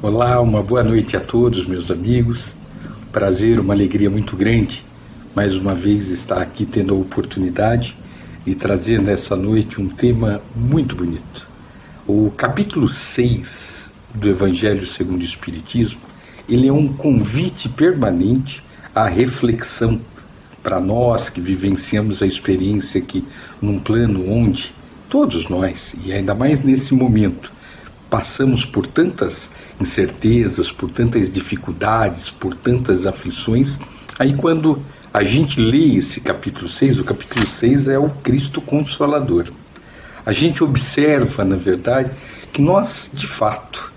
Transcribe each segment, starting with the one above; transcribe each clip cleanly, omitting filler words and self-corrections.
Olá, uma boa noite a todos, meus amigos. Prazer, uma alegria muito grande, mais uma vez, estar aqui tendo a oportunidade de trazer nessa noite um tema muito bonito. O capítulo 6 do Evangelho segundo o Espiritismo, ele é um convite permanente à reflexão para nós que vivenciamos a experiência aqui num plano onde todos nós, e ainda mais nesse momento, passamos por tantas incertezas, por tantas dificuldades, por tantas aflições. Aí quando a gente lê esse capítulo 6, o capítulo 6 é o Cristo Consolador. A gente observa, na verdade, que nós, de fato,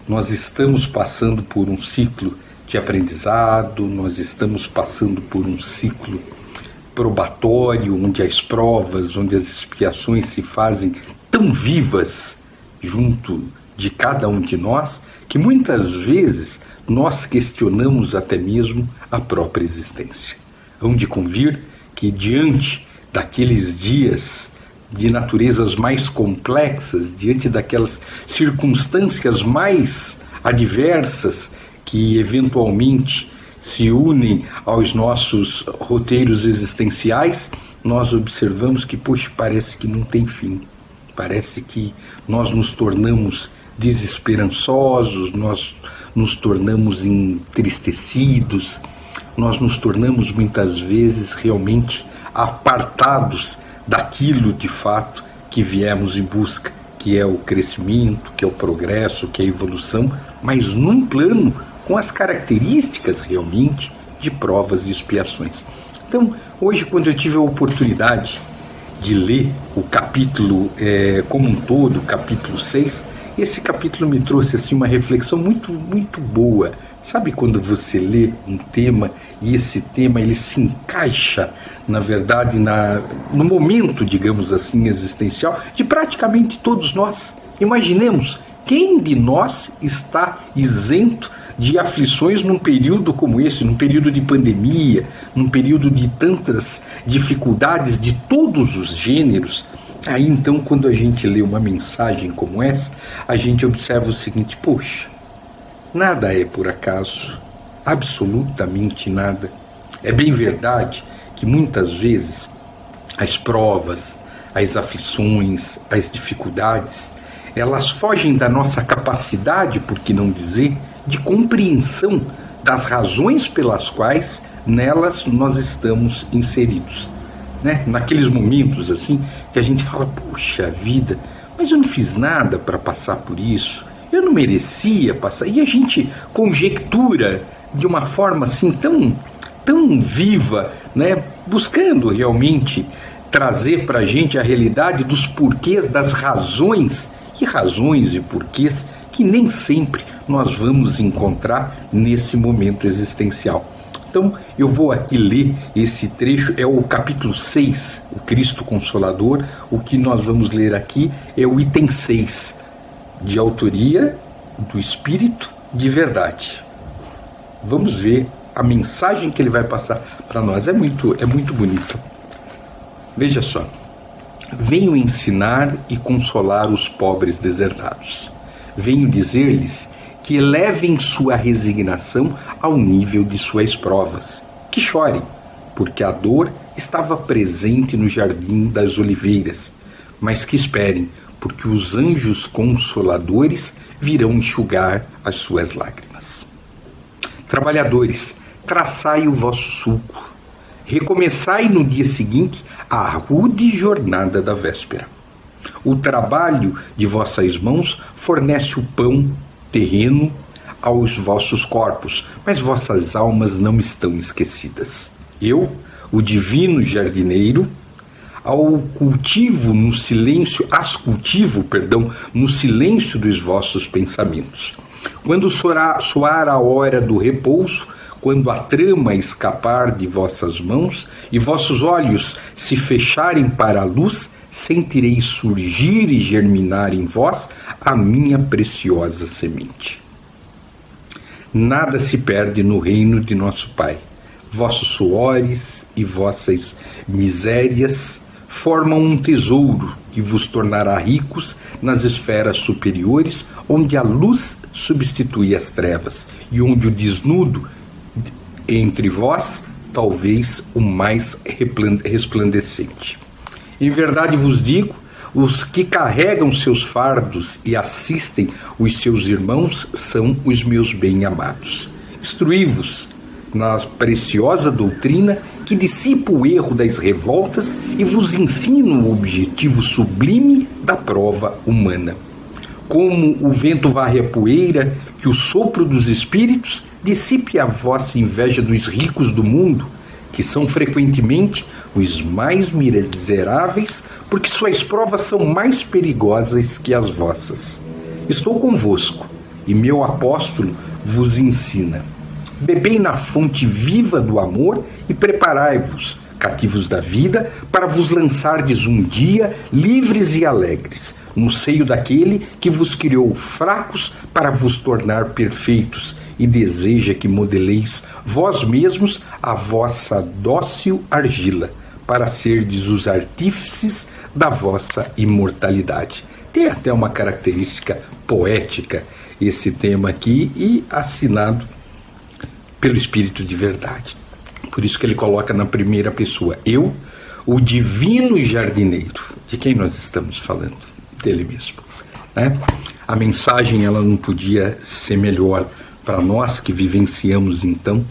nós estamos passando por um ciclo de aprendizado, nós estamos passando por um ciclo probatório, onde as provas, onde as expiações se fazem tão vivas junto de cada um de nós, que muitas vezes nós questionamos até mesmo a própria existência. Hão de convir que diante daqueles dias de naturezas mais complexas, diante daquelas circunstâncias mais adversas que eventualmente se unem aos nossos roteiros existenciais, nós observamos que, poxa, parece que não tem fim. Parece que nós nos tornamos desesperançosos, nós nos tornamos entristecidos, nós nos tornamos muitas vezes realmente apartados daquilo de fato que viemos em busca, que é o crescimento, que é o progresso, que é a evolução, mas num plano com as características realmente de provas e expiações. Então, hoje, quando eu tive a oportunidade de ler o capítulo como um todo, o capítulo 6, esse capítulo me trouxe assim, uma reflexão muito, muito boa. Sabe quando você lê um tema e esse tema ele se encaixa, na verdade, no momento, digamos assim, existencial de praticamente todos nós? Imaginemos, quem de nós está isento de aflições num período como esse, num período de pandemia, num período de tantas dificuldades de todos os gêneros? Aí então, quando a gente lê uma mensagem como essa, a gente observa o seguinte: poxa, nada é por acaso, absolutamente nada. É bem verdade que muitas vezes as provas, as aflições, as dificuldades, elas fogem da nossa capacidade, por que não dizer, de compreensão das razões pelas quais nelas nós estamos inseridos. Né? Naqueles momentos assim que a gente fala, puxa vida, mas eu não fiz nada para passar por isso, eu não merecia passar, e a gente conjectura de uma forma assim tão viva, né? Buscando realmente trazer para a gente a realidade dos porquês, das razões e porquês que nem sempre nós vamos encontrar nesse momento existencial. Então, eu vou aqui ler esse trecho, é o capítulo 6, o Cristo Consolador. O que nós vamos ler aqui é o item 6, de autoria do Espírito de Verdade. Vamos ver a mensagem que ele vai passar para nós. É muito bonito. Veja só. Venho ensinar e consolar os pobres deserdados. Venho dizer-lhes que elevem sua resignação ao nível de suas provas, que chorem, porque a dor estava presente no jardim das oliveiras, mas que esperem, porque os anjos consoladores virão enxugar as suas lágrimas. Trabalhadores, traçai o vosso sulco, recomeçai no dia seguinte a rude jornada da véspera. O trabalho de vossas mãos fornece o pão terreno aos vossos corpos, mas vossas almas não estão esquecidas. Eu, o divino jardineiro, as cultivo no silêncio dos vossos pensamentos. Quando soar a hora do repouso, quando a trama escapar de vossas mãos e vossos olhos se fecharem para a luz, sentireis surgir e germinar em vós a minha preciosa semente. Nada se perde no reino de nosso Pai. Vossos suores e vossas misérias formam um tesouro que vos tornará ricos nas esferas superiores, onde a luz substitui as trevas e onde o desnudo entre vós talvez o mais resplandecente. Em verdade vos digo, os que carregam seus fardos e assistem os seus irmãos são os meus bem-amados. Instruí-vos na preciosa doutrina que dissipa o erro das revoltas e vos ensina o objetivo sublime da prova humana. Como o vento varre a poeira, que o sopro dos espíritos dissipe a vossa inveja dos ricos do mundo, que são frequentemente os mais miseráveis, porque suas provas são mais perigosas que as vossas. Estou convosco, e meu apóstolo vos ensina. Bebei na fonte viva do amor e preparai-vos, cativos da vida, para vos lançardes um dia livres e alegres, no seio daquele que vos criou fracos para vos tornar perfeitos e deseja que modeleis vós mesmos a vossa dócil argila, para serdes os artífices da vossa imortalidade. Tem até uma característica poética esse tema aqui e assinado pelo Espírito de Verdade. Por isso que ele coloca na primeira pessoa, eu, o divino jardineiro. De quem nós estamos falando? Dele mesmo, né? A mensagem ela não podia ser melhor para nós que vivenciamos então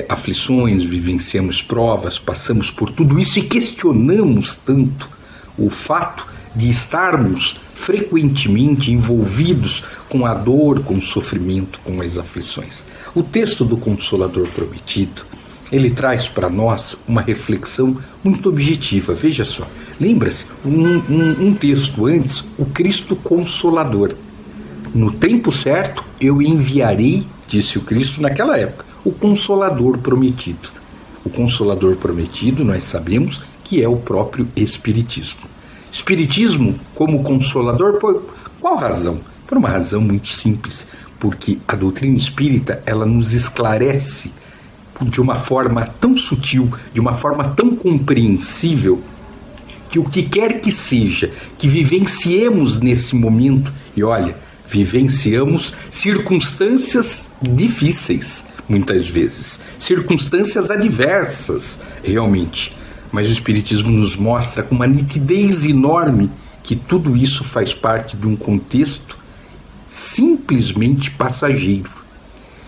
aflições, vivenciamos provas, passamos por tudo isso e questionamos tanto o fato de estarmos frequentemente envolvidos com a dor, com o sofrimento, com as aflições. O texto do Consolador Prometido, ele traz para nós uma reflexão muito objetiva. Veja só, lembra-se, um texto antes, o Cristo Consolador. No tempo certo eu enviarei, disse o Cristo naquela época, o Consolador Prometido. O Consolador Prometido, nós sabemos que é o próprio Espiritismo. Espiritismo como Consolador, por qual razão? Por uma razão muito simples, porque a doutrina espírita ela nos esclarece de uma forma tão sutil, de uma forma tão compreensível, que o que quer que seja que vivenciemos nesse momento, e olha, vivenciamos circunstâncias difíceis, muitas vezes, circunstâncias adversas, realmente, mas o Espiritismo nos mostra com uma nitidez enorme que tudo isso faz parte de um contexto simplesmente passageiro.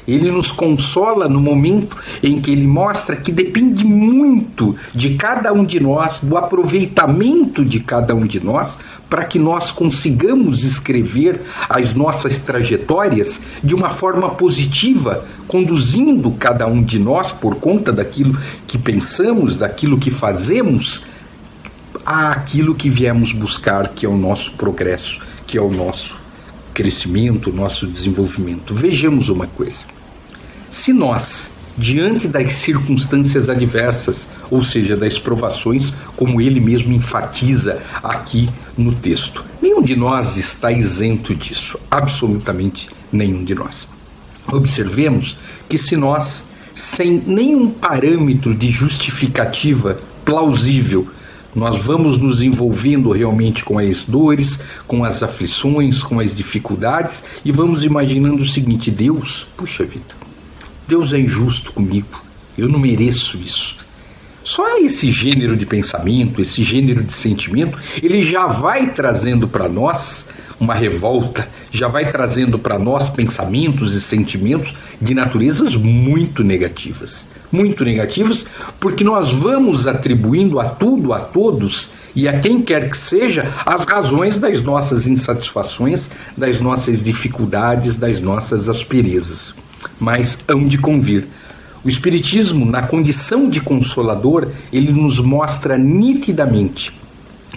Ele nos consola no momento em que ele mostra que depende muito de cada um de nós, do aproveitamento de cada um de nós, para que nós consigamos escrever as nossas trajetórias de uma forma positiva, conduzindo cada um de nós, por conta daquilo que pensamos, daquilo que fazemos, àquilo que viemos buscar, que é o nosso progresso, que é o nosso crescimento, o nosso desenvolvimento. Vejamos uma coisa. Se nós, diante das circunstâncias adversas, ou seja, das provações, como ele mesmo enfatiza aqui no texto, nenhum de nós está isento disso, absolutamente nenhum de nós. Observemos que se nós, sem nenhum parâmetro de justificativa plausível, nós vamos nos envolvendo realmente com as dores, com as aflições, com as dificuldades e vamos imaginando o seguinte: Deus, puxa vida, Deus é injusto comigo, eu não mereço isso. Só esse gênero de pensamento, esse gênero de sentimento, ele já vai trazendo para nós uma revolta, já vai trazendo para nós pensamentos e sentimentos de naturezas muito negativas. Muito negativas, porque nós vamos atribuindo a tudo, a todos e a quem quer que seja as razões das nossas insatisfações, das nossas dificuldades, das nossas asperezas. Mas hão de convir. O Espiritismo, na condição de consolador, ele nos mostra nitidamente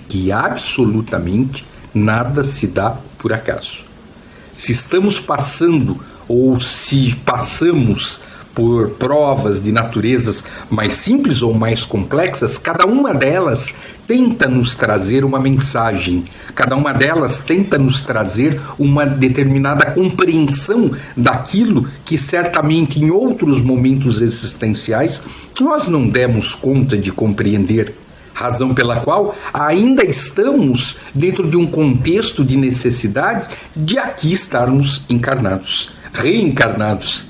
que absolutamente nada se dá por acaso. Se estamos passando ou se passamos por provas de naturezas mais simples ou mais complexas, cada uma delas tenta nos trazer uma mensagem, cada uma delas tenta nos trazer uma determinada compreensão daquilo que certamente em outros momentos existenciais nós não demos conta de compreender, razão pela qual ainda estamos dentro de um contexto de necessidade de aqui estarmos encarnados, reencarnados.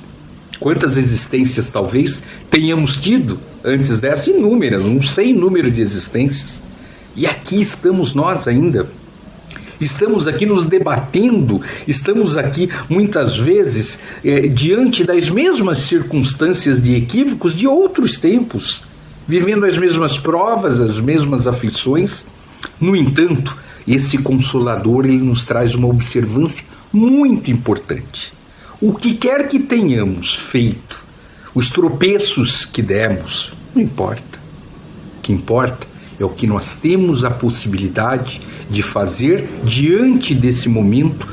Quantas existências talvez tenhamos tido antes dessa? Inúmeras, um sem número de existências. E aqui estamos nós ainda. Estamos aqui nos debatendo, estamos aqui muitas vezes diante das mesmas circunstâncias de equívocos de outros tempos, vivendo as mesmas provas, as mesmas aflições. No entanto, esse Consolador, ele nos traz uma observância muito importante. O que quer que tenhamos feito, os tropeços que demos, não importa. O que importa é o que nós temos a possibilidade de fazer diante desse momento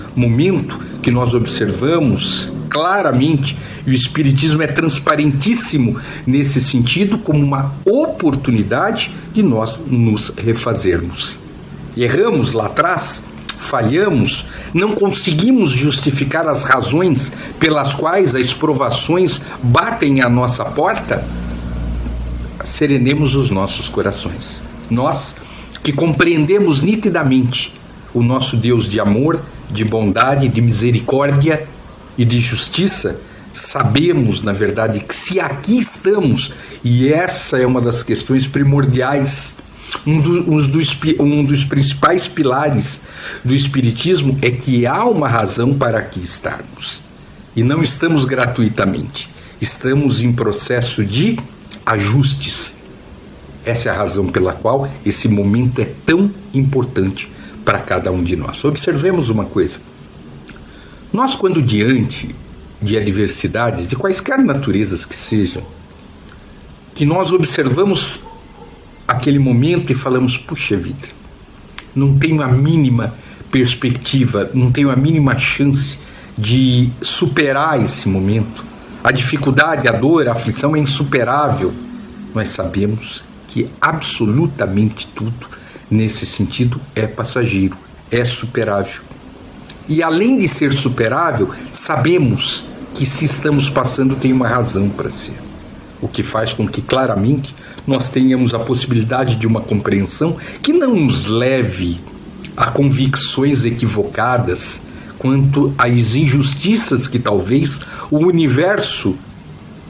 que nós observamos claramente, e o Espiritismo é transparentíssimo nesse sentido, como uma oportunidade de nós nos refazermos. Erramos lá atrás, falhamos, não conseguimos justificar as razões pelas quais as provações batem à nossa porta. Serenemos os nossos corações. Nós que compreendemos nitidamente o nosso Deus de amor, de bondade, de misericórdia e de justiça, sabemos, na verdade, que se aqui estamos, e essa é uma das questões primordiais, um dos principais pilares do Espiritismo, é que há uma razão para aqui estarmos. E não estamos gratuitamente, estamos em processo de ajustes. Essa é a razão pela qual esse momento é tão importante para cada um de nós. Observemos uma coisa. Nós, quando diante de adversidades, de quaisquer naturezas que sejam, que nós observamos aquele momento e falamos, puxa vida, não tenho a mínima perspectiva, não tenho a mínima chance de superar esse momento. A dificuldade, a dor, a aflição é insuperável. Nós sabemos que absolutamente tudo nesse sentido é passageiro, é superável. E além de ser superável, sabemos que se estamos passando tem uma razão para ser. O que faz com que claramente nós tenhamos a possibilidade de uma compreensão que não nos leve a convicções equivocadas quanto às injustiças que talvez o universo,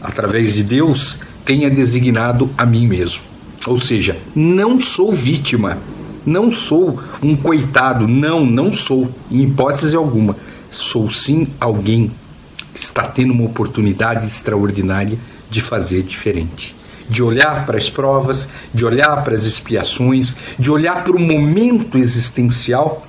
através de Deus, tenha designado a mim mesmo. Ou seja, não sou vítima, não sou um coitado, não sou, em hipótese alguma. Sou sim alguém que está tendo uma oportunidade extraordinária de fazer diferente. De olhar para as provas, de olhar para as expiações, de olhar para o momento existencial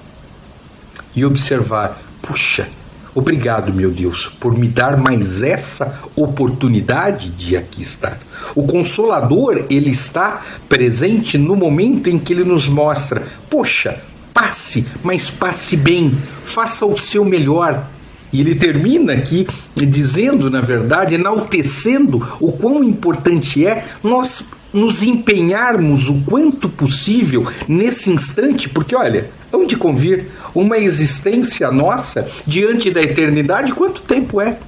e observar, puxa, obrigado, meu Deus, por me dar mais essa oportunidade de aqui estar. O Consolador, ele está presente no momento em que ele nos mostra, poxa, passe, mas passe bem, faça o seu melhor. E ele termina aqui dizendo, na verdade, enaltecendo o quão importante é nós nos empenharmos o quanto possível nesse instante, porque olha, hão de convir, uma existência nossa diante da eternidade, quanto tempo é?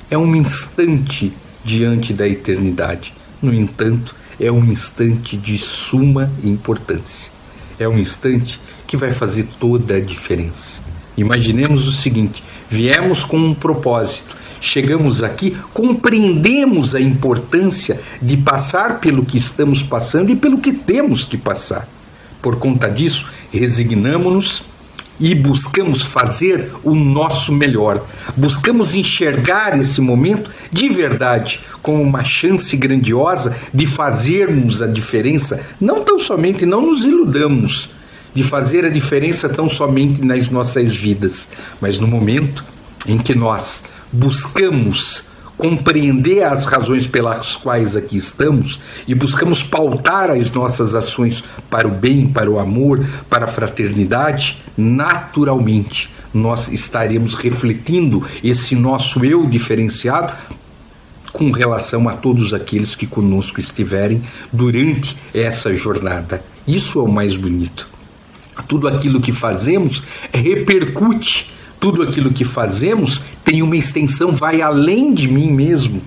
É um instante diante da eternidade. No entanto, é um instante de suma importância. É um instante que vai fazer toda a diferença. Imaginemos o seguinte, viemos com um propósito, chegamos aqui, compreendemos a importância de passar pelo que estamos passando e pelo que temos que passar. Por conta disso, resignamo-nos e buscamos fazer o nosso melhor. Buscamos enxergar esse momento de verdade como uma chance grandiosa de fazermos a diferença, não tão somente, não nos iludamos, de fazer a diferença tão somente nas nossas vidas, mas no momento em que nós buscamos compreender as razões pelas quais aqui estamos e buscamos pautar as nossas ações para o bem, para o amor, para a fraternidade, naturalmente nós estaremos refletindo esse nosso eu diferenciado com relação a todos aqueles que conosco estiverem durante essa jornada. Isso é o mais bonito. Tudo aquilo que fazemos repercute, tudo aquilo que fazemos tem uma extensão, vai além de mim mesmo.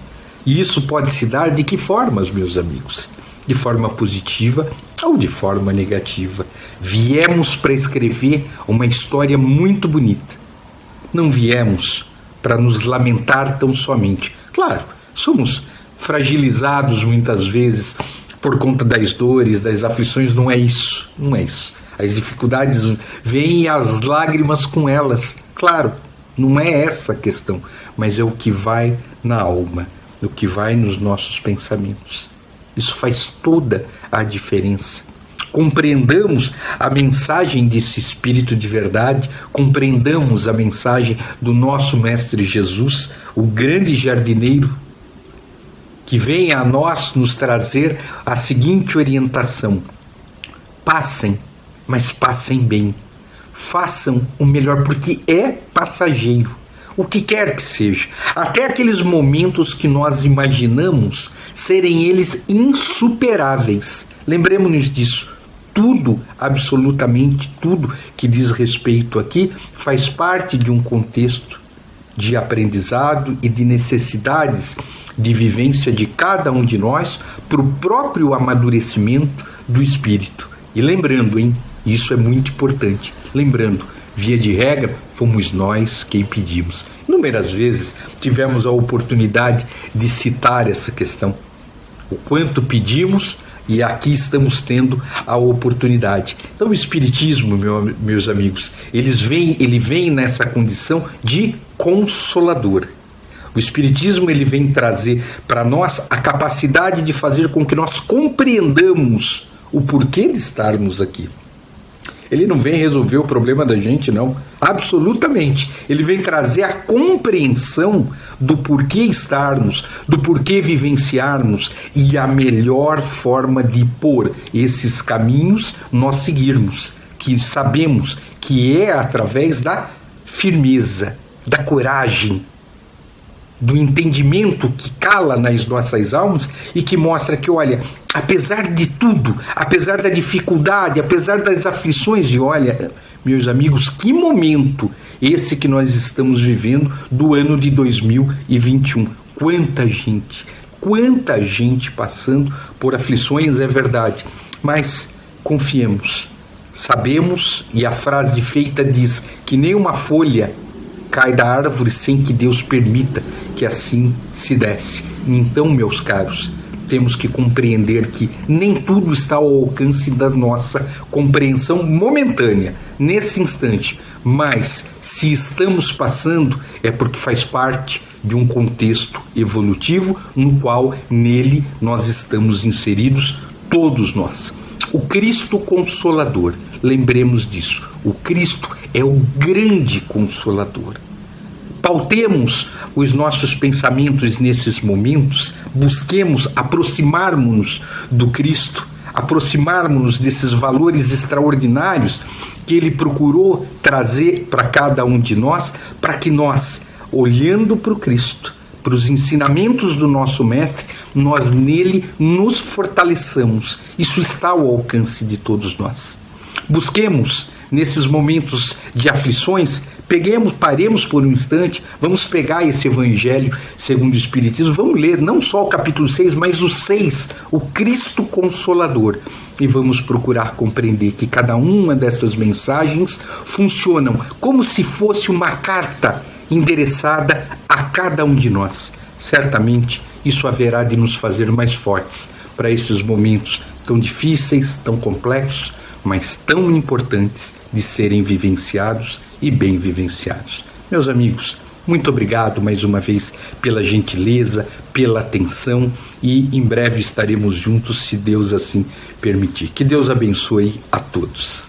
E isso pode se dar de que formas, meus amigos? de forma positiva ou de forma negativa. Viemos para escrever uma história muito bonita. Não viemos para nos lamentar tão somente. Claro, somos fragilizados muitas vezes por conta das dores, das aflições. Não é isso, não é isso. As dificuldades vêm e as lágrimas com elas. Claro, não é essa a questão, mas é o que vai na alma, o que vai nos nossos pensamentos. Isso faz toda a diferença. Compreendamos a mensagem desse Espírito de verdade, compreendamos a mensagem do nosso Mestre Jesus, o grande jardineiro, que vem a nós nos trazer a seguinte orientação: passem, mas passem bem. Façam o melhor, porque é passageiro. O que quer que seja. Até aqueles momentos que nós imaginamos serem eles insuperáveis. Lembremos-nos disso. Tudo, absolutamente tudo que diz respeito aqui, faz parte de um contexto de aprendizado e de necessidades de vivência de cada um de nós para o próprio amadurecimento do espírito. E lembrando, isso é muito importante, lembrando, via de regra, fomos nós quem pedimos. Inúmeras vezes tivemos a oportunidade de citar essa questão. O quanto pedimos, e aqui estamos tendo a oportunidade. Então o Espiritismo, meus amigos, ele vem nessa condição de consolador. O Espiritismo ele vem trazer para nós a capacidade de fazer com que nós compreendamos o porquê de estarmos aqui. Ele não vem resolver o problema da gente, não. Absolutamente. Ele vem trazer a compreensão do porquê estarmos, do porquê vivenciarmos e a melhor forma de pôr esses caminhos nós seguirmos, que sabemos que é através da firmeza, da coragem, do entendimento que cala nas nossas almas e que mostra que, olha, apesar de tudo, apesar da dificuldade, apesar das aflições, e olha, meus amigos, que momento esse que nós estamos vivendo do ano de 2021. Quanta gente passando por aflições, é verdade, mas confiemos, sabemos, e a frase feita diz que nem uma folha cai da árvore sem que Deus permita que assim se desse. Então, meus caros, temos que compreender que nem tudo está ao alcance da nossa compreensão momentânea, nesse instante, mas se estamos passando é porque faz parte de um contexto evolutivo no qual nele nós estamos inseridos, todos nós. O Cristo Consolador, lembremos disso, o Cristo é o grande Consolador. Pautemos os nossos pensamentos nesses momentos, busquemos aproximarmos-nos do Cristo, aproximarmos-nos desses valores extraordinários que Ele procurou trazer para cada um de nós, para que nós, olhando para o Cristo, para os ensinamentos do nosso Mestre, nós nele nos fortaleçamos. Isso está ao alcance de todos nós. Busquemos, nesses momentos de aflições, paremos por um instante, vamos pegar esse Evangelho segundo o Espiritismo, vamos ler não só o capítulo 6, mas o 6, o Cristo Consolador, e vamos procurar compreender que cada uma dessas mensagens funcionam como se fosse uma carta endereçada a cada um de nós. Certamente isso haverá de nos fazer mais fortes para esses momentos tão difíceis, tão complexos, mas tão importantes de serem vivenciados e bem vivenciados. Meus amigos, muito obrigado mais uma vez pela gentileza, pela atenção, e em breve estaremos juntos, se Deus assim permitir. Que Deus abençoe a todos.